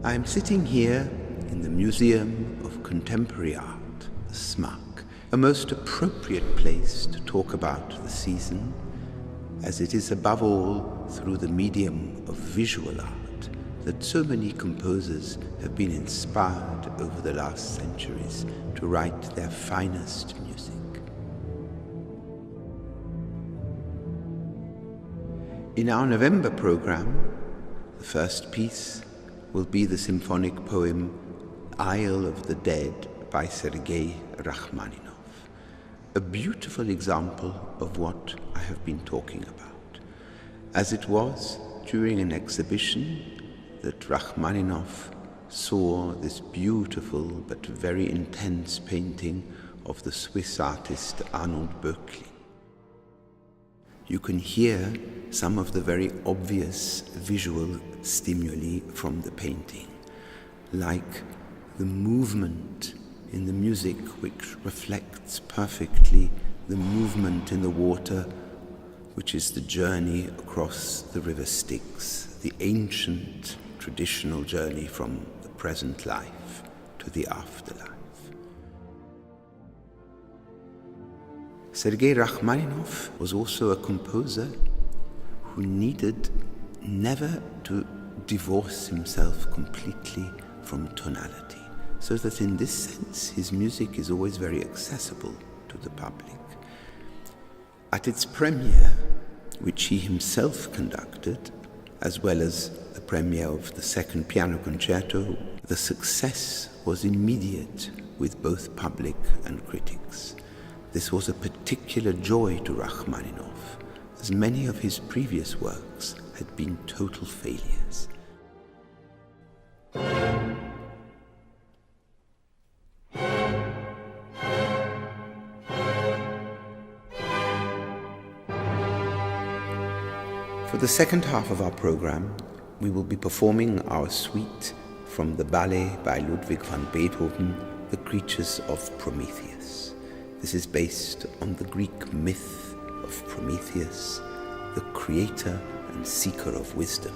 I am sitting here in the Museum of Contemporary Art, the SMAK, a most appropriate place to talk about the season, as it is above all through the medium of visual art that so many composers have been inspired over the last centuries to write their finest music. In our November program, the first piece will be the symphonic poem Isle of the Dead by Sergej Rachmaninov, a beautiful example of what I have been talking about, as it was during an exhibition that Rachmaninov saw this beautiful but very intense painting of the Swiss artist Arnold Böcklin. You can hear some of the very obvious visual stimuli from the painting, like the movement in the music which reflects perfectly the movement in the water, which is the journey across the river Styx, the ancient traditional journey from the present life to the afterlife. Sergej Rachmaninov was also a composer who needed never to divorce himself completely from tonality, so that in this sense his music is always very accessible to the public. At its premiere, which he himself conducted, as well as the premiere of the second piano concerto, the success was immediate with both public and critics. This was a particular joy to Rachmaninov, as many of his previous works had been total failures. For the second half of our program, we will be performing our suite from the ballet by Ludwig van Beethoven, The Creatures of Prometheus. This is based on the Greek myth of Prometheus, the creator and seeker of wisdom,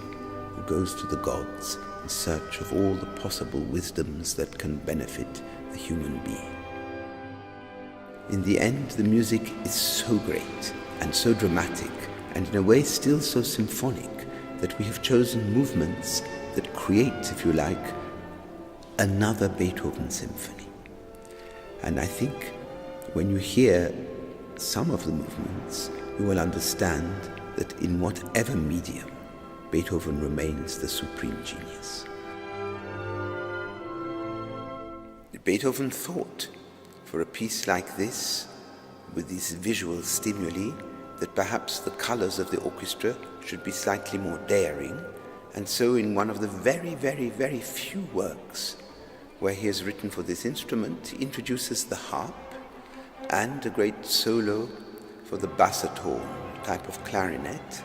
who goes to the gods in search of all the possible wisdoms that can benefit the human being. In the end, the music is so great and so dramatic, and in a way still so symphonic, that we have chosen movements that create, if you like, another Beethoven symphony. And I think when you hear some of the movements, you will understand that in whatever medium, Beethoven remains the supreme genius. Beethoven thought, for a piece like this, with these visual stimuli, that perhaps the colors of the orchestra should be slightly more daring, and so in one of the very, very, very few works where he has written for this instrument, he introduces the harp and a great solo for the bassoton type of clarinet,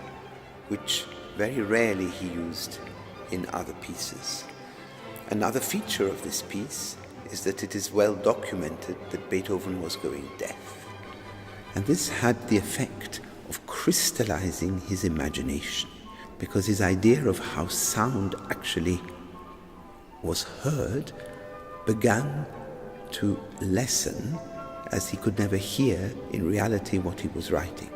which very rarely he used in other pieces. Another feature of this piece is that it is well documented that Beethoven was going deaf. And this had the effect of crystallizing his imagination, because his idea of how sound actually was heard began to lessen as he could never hear in reality what he was writing.